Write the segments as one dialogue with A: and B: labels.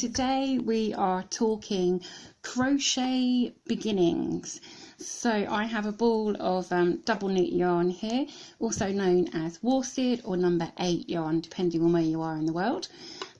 A: today we are talking crochet beginnings. So I have a ball of double knit yarn here, also known as worsted or number 8 yarn, depending on where you are in the world.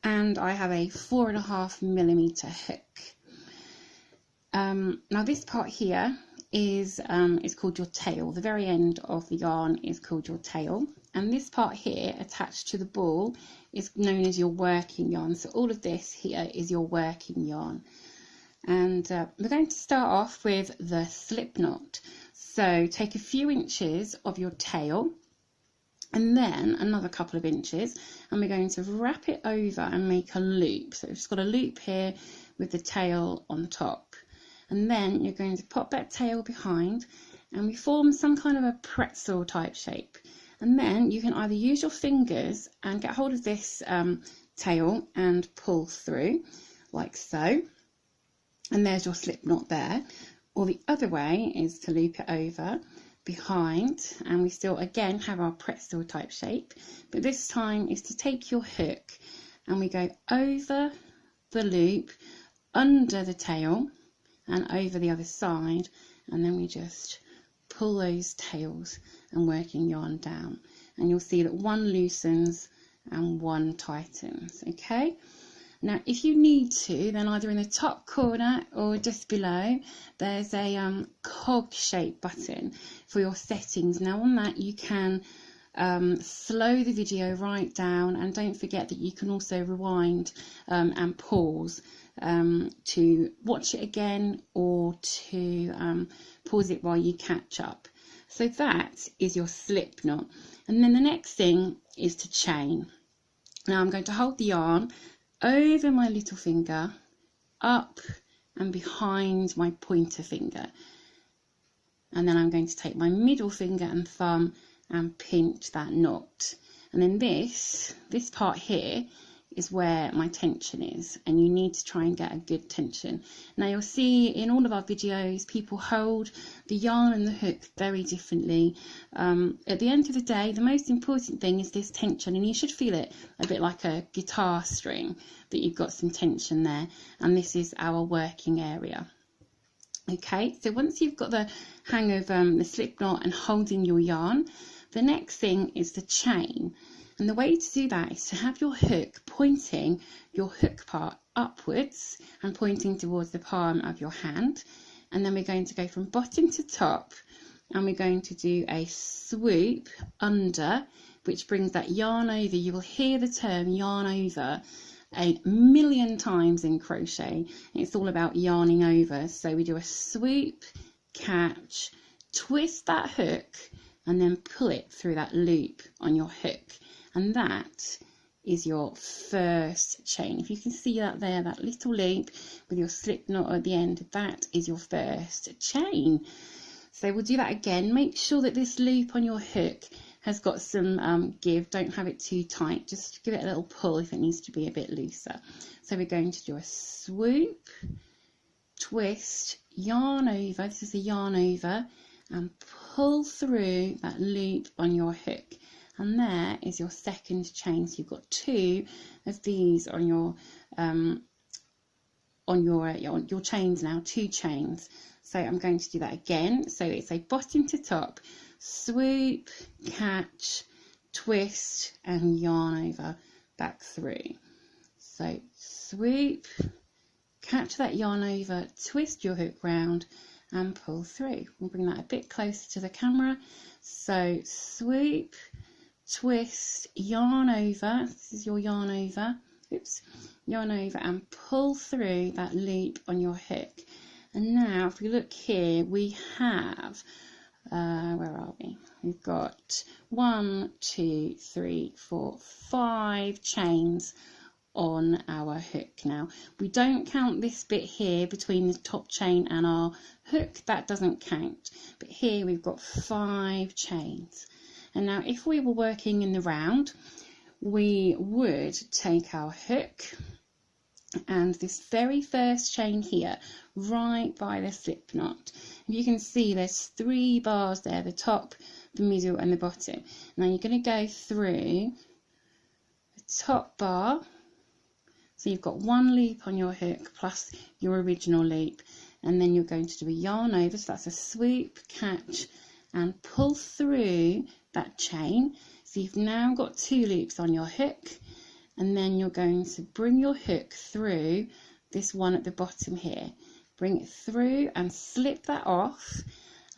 A: And I have a 4.5mm hook. Now this part here is called your tail. The very end of the yarn is called your tail. And this part here attached to the ball is known as your working yarn. So all of this here is your working yarn. And we're going to start off with the slip knot. So take a few inches of your tail and then another couple of inches, and we're going to wrap it over and make a loop. So we've just got a loop here with the tail on top. And then you're going to pop that tail behind and we form some kind of a pretzel type shape. And then you can either use your fingers and get hold of this tail and pull through like so. And there's your slip knot there. Or the other way is to loop it over behind, and we still again have our pretzel type shape. But this time is to take your hook and we go over the loop, under the tail and over the other side, and then we just pull those tails and working yarn down, and you'll see that one loosens and one tightens. Okay, now if you need to, then either in the top corner or just below there's a cog shape button for your settings. Now on that you can slow the video right down, and don't forget that you can also rewind and pause to watch it again, or to pause it while you catch up. So that is your slip knot. And then the next thing is to chain. Now I'm going to hold the yarn over my little finger, up and behind my pointer finger, and then I'm going to take my middle finger and thumb and pinch that knot. And then this part here is where my tension is, and you need to try and get a good tension. Now you'll see in all of our videos people hold the yarn and the hook very differently. At the end of the day, the most important thing is this tension, and you should feel it a bit like a guitar string, that you've got some tension there, and this is our working area. Okay, so once you've got the hang of the slip knot and holding your yarn, the next thing is the chain. And the way to do that is to have your hook pointing your hook part upwards and pointing towards the palm of your hand. And then we're going to go from bottom to top, and we're going to do a swoop under, which brings that yarn over. You will hear the term yarn over a million times in crochet. It's all about yarning over. So we do a swoop, catch, twist that hook, and then pull it through that loop on your hook. And that is your first chain. If you can see that there, that little loop with your slip knot at the end, that is your first chain. So we'll do that again. Make sure that this loop on your hook has got some give. Don't have it too tight. Just give it a little pull if it needs to be a bit looser. So we're going to do a swoop, twist, yarn over. This is a yarn over, and pull through that loop on your hook. And there is your second chain. So you've got 2 of these on your chains now, 2 chains. So I'm going to do that again. So it's a bottom to top, swoop, catch, twist, and yarn over back through. So swoop, catch that yarn over, twist your hook round, and pull through. We'll bring that a bit closer to the camera. So swoop, twist, yarn over, this is your yarn over, oops, yarn over, and pull through that loop on your hook. And now if we look here, we have, where are we? We've got 1, 2, 3, 4, 5 chains on our hook. Now we don't count this bit here between the top chain and our hook, that doesn't count, but here we've got 5 chains. And now if we were working in the round, we would take our hook and this very first chain here right by the slip knot. You can see there's 3 bars there, the top, the middle and the bottom. Now you're going to go through the top bar, So you've got one loop on your hook plus your original loop, and then you're going to do a yarn over, so that's a swoop, catch and pull through that chain. So you've now got 2 loops on your hook, and then you're going to bring your hook through this one at the bottom here, bring it through and slip that off,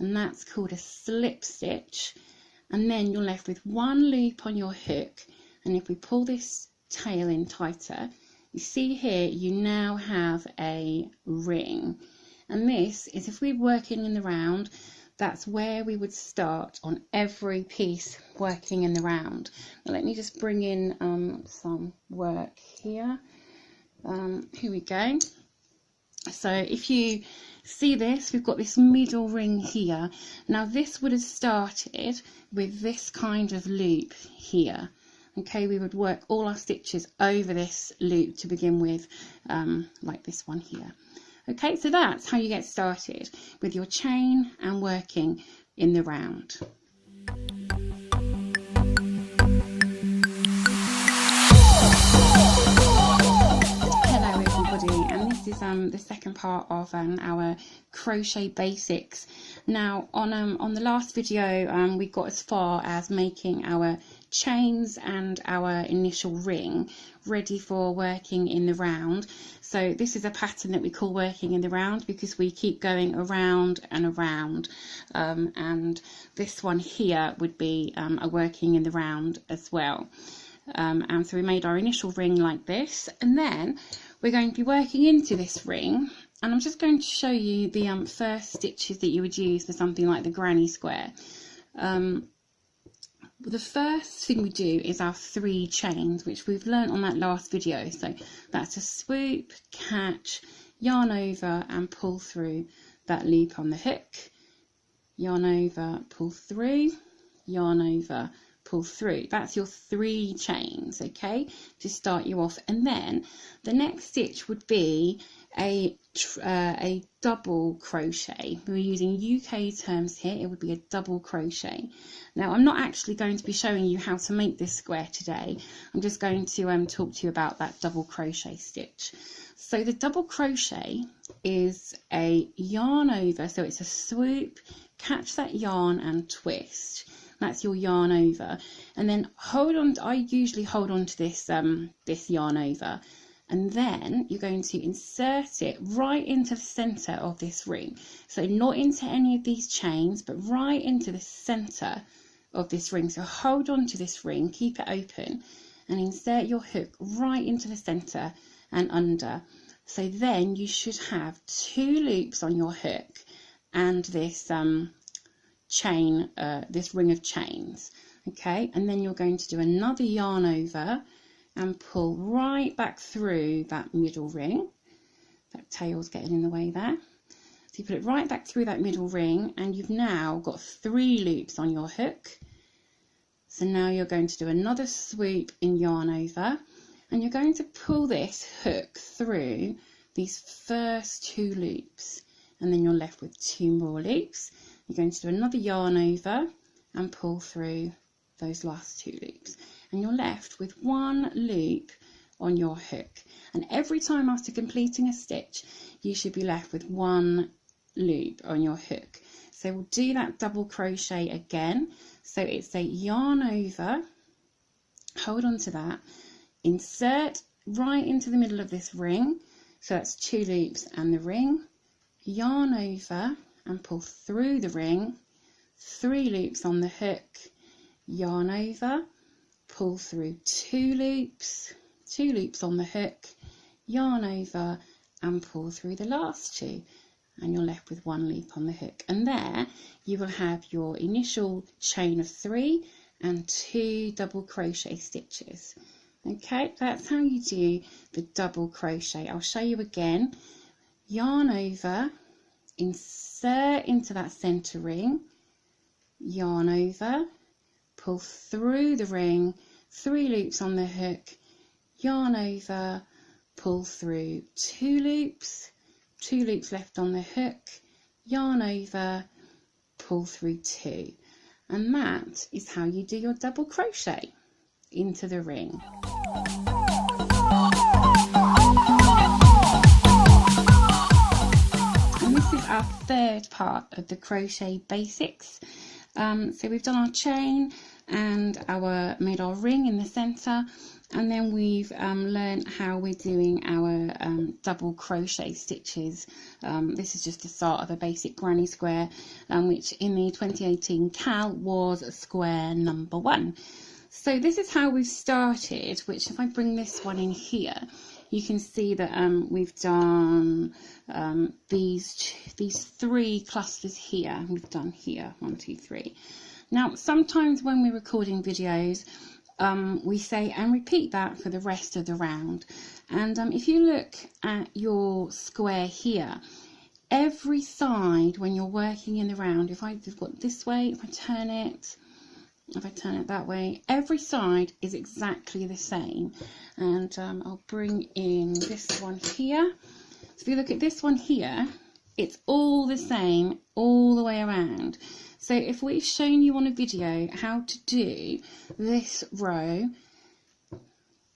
A: and that's called a slip stitch. And then you're left with 1 loop on your hook, and if we pull this tail in tighter, you see here you now have a ring, and this is, if we're working in the round, that's where we would start on every piece working in the round. Now let me just bring in some work here. Here we go. So if you see this, we've got this middle ring here. Now this would have started with this kind of loop here. Okay, we would work all our stitches over this loop to begin with, like this one here. Okay, so that's how you get started with your chain and working in the round. Hello everybody, and this is the second part of our crochet basics. Now on the last video we got as far as making our chains and our initial ring ready for working in the round. So this is a pattern that we call working in the round because we keep going around and around, and this one here would be a working in the round as well. And so we made our initial ring like this, and then we're going to be working into this ring, and I'm just going to show you the first stitches that you would use for something like the granny square. The first thing we do is our 3 chains, which we've learnt on that last video. So that's a swoop, catch, yarn over and pull through that loop on the hook, yarn over, pull through, yarn over, pull through. That's your 3 chains, okay, to start you off. And then the next stitch would be a double crochet. We're using UK terms here, it would be a double crochet. Now I'm not actually going to be showing you how to make this square today, I'm just going to talk to you about that double crochet stitch. So the double crochet is a yarn over, so it's a swoop, catch that yarn and twist. That's your yarn over, and then hold on. I usually hold on to this this yarn over, and then you're going to insert it right into the center of this ring. So not into any of these chains, but right into the center of this ring. So hold on to this ring, keep it open, and insert your hook right into the center and under. So then you should have 2 loops on your hook and this chain, this ring of chains. Okay, and then you're going to do another yarn over and pull right back through that middle ring. That tail's getting in the way there. So you put it right back through that middle ring, and you've now got 3 loops on your hook. So now you're going to do another swoop in yarn over, and you're going to pull this hook through these first 2 loops, and then you're left with 2 more loops. You're going to do another yarn over and pull through those last 2 loops, and you're left with 1 loop on your hook. And every time after completing a stitch, you should be left with 1 loop on your hook. So we'll do that double crochet again. So it's a yarn over, hold on to that, insert right into the middle of this ring, so that's 2 loops and the ring, yarn over and pull through the ring, 3 loops on the hook, yarn over, pull through 2 loops, 2 loops on the hook, yarn over and pull through the last 2, and you're left with 1 loop on the hook. And there you will have your initial chain of 3 and 2 double crochet stitches. Okay, that's how you do the double crochet. I'll show you again. Yarn over, insert into that center ring, yarn over, pull through the ring, 3 loops on the hook, yarn over, pull through 2 loops, 2 loops left on the hook, yarn over, pull through 2, and that is how you do your double crochet into the ring. our third part of the crochet basics. So we've done our chain and made our ring in the center, and then we've learned how we're doing our double crochet stitches. This is just the start of a basic granny square, which in the 2018 Cal was square number 1. So this is how we've started, which if I bring this one in here, you can see that we've done these 3 clusters here. We've done here 1, 2, 3. Now sometimes when we're recording videos, we say and repeat that for the rest of the round. And if you look at your square here, every side when you're working in the round, if I've got this way, if I turn it that way, every side is exactly the same. And I'll bring in this one here. So if you look at this one here, it's all the same all the way around. So if we've shown you on a video how to do this row,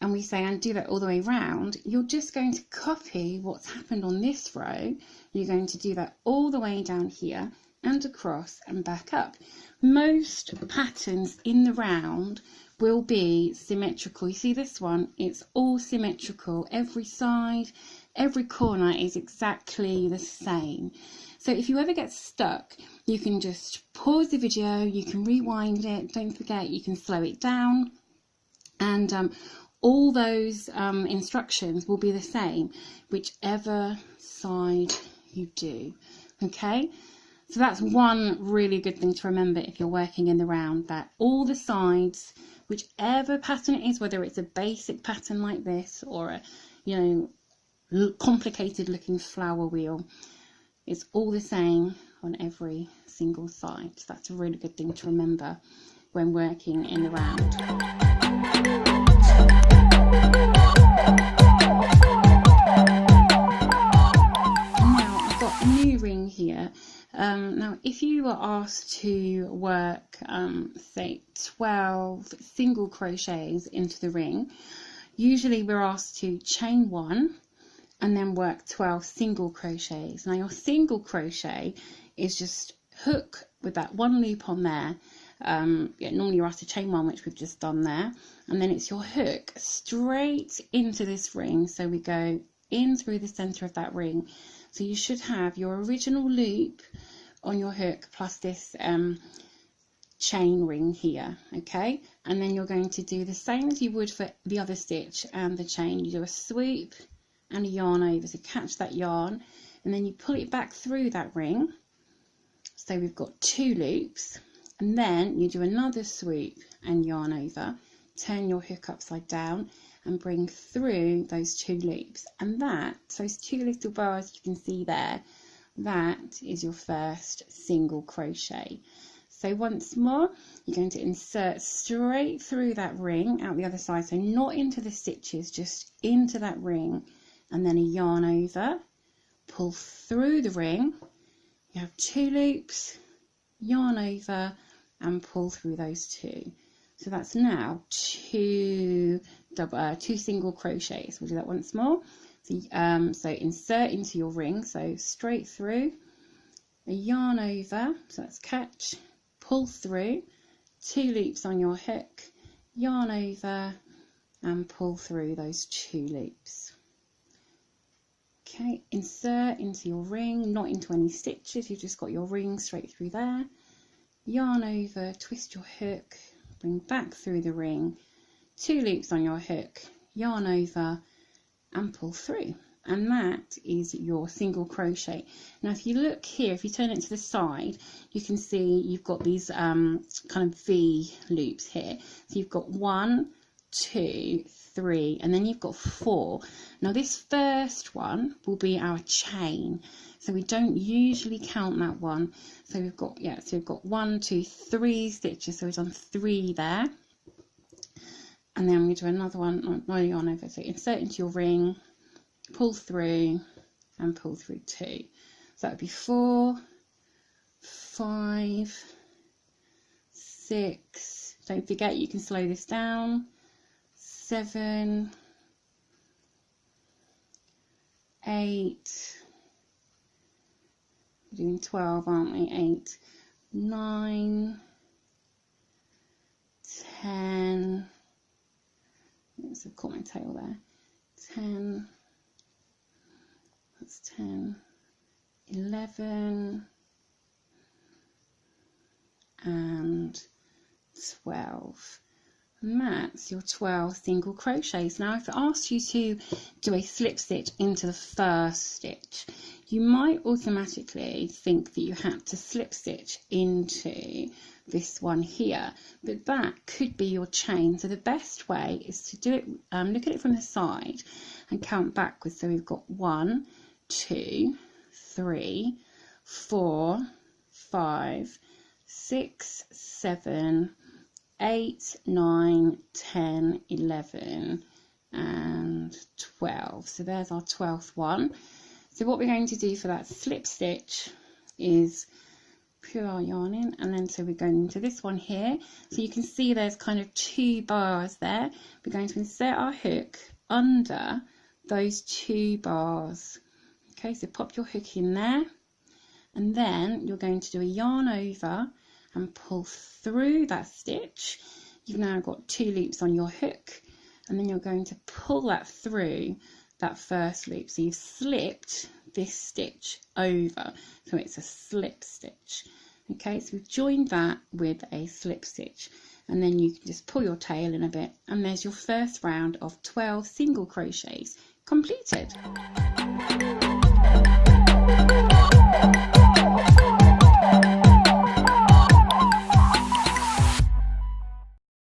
A: and we say and do that all the way around, you're just going to copy what's happened on this row. You're going to do that all the way down here and across and back up. Most patterns in the round will be symmetrical. You see this one, it's all symmetrical. Every side, every corner is exactly the same. So if you ever get stuck, you can just pause the video, you can rewind it, don't forget you can slow it down, and all those instructions will be the same, whichever side you do, okay? So that's one really good thing to remember if you're working in the round, that all the sides, whichever pattern it is, whether it's a basic pattern like this or a complicated looking flower wheel, it's all the same on every single side. So that's a really good thing to remember when working in the round. Now I've got a new ring here. Now if you were asked to work say 12 single crochets into the ring, usually we're asked to chain 1 and then work 12 single crochets. Now your single crochet is just hook with that 1 loop on there. Normally you're asked to chain 1, which we've just done there, and then it's your hook straight into this ring. So we go in through the center of that ring. So you should have your original loop on your hook plus this chain ring here, okay? And then you're going to do the same as you would for the other stitch and the chain. You do a swoop and a yarn over, so catch that yarn and then you pull it back through that ring. So we've got 2 loops, and then you do another swoop and yarn over, turn your hook upside down and bring through those 2 loops, and those 2 little bars you can see there, that is your first single crochet. So once more, you're going to insert straight through that ring out the other side, so not into the stitches, just into that ring, and then a yarn over, pull through the ring, you have 2 loops, yarn over and pull through those 2. So that's now 2 single crochets. We'll do that once more. So insert into your ring, so straight through, a yarn over, so that's catch, pull through, 2 loops on your hook, yarn over and pull through those 2 loops. Okay, insert into your ring, not into any stitches, you've just got your ring straight through there, yarn over, twist your hook, bring back through the ring, 2 loops on your hook, yarn over and pull through, and that is your single crochet. Now if you look here, if you turn it to the side, you can see you've got these kind of V loops here. So you've got 1, 2, 3, and then you've got 4. Now this first one will be our chain, so we don't usually count that one. So we've got 1, 2, 3 stitches, so we've done 3 there, and then we do another one, no yarn over, so insert into your ring, pull through and pull through 2. So that would be 4, 5, 6, don't forget you can slow this down, 7, 8, We're doing 12, aren't we? 8, 9, 10. Let's have caught my tail there. 10. That's 10. 11. And 12. And that's your 12 single crochets. Now if it asks you to do a slip stitch into the first stitch, you might automatically think that you had to slip stitch into this one here, but that could be your chain. So the best way is to do it, look at it from the side and count backwards. So we've got 1, 2, 3, 4, 5, 6, 7, 8, 9, 10, 11 and 12. So there's our 12th one. So what we're going to do for that slip stitch is put our yarn in, and then so we're going into this one here. So you can see there's kind of 2 bars there. We're going to insert our hook under those 2 bars. Okay, so pop your hook in there, and then you're going to do a yarn over and pull through that stitch. You've now got 2 loops on your hook, and then you're going to pull that through that first loop. So you've slipped this stitch over, so it's a slip stitch. Okay, so we've joined that with a slip stitch, and then you can just pull your tail in a bit, and there's your first round of 12 single crochets completed.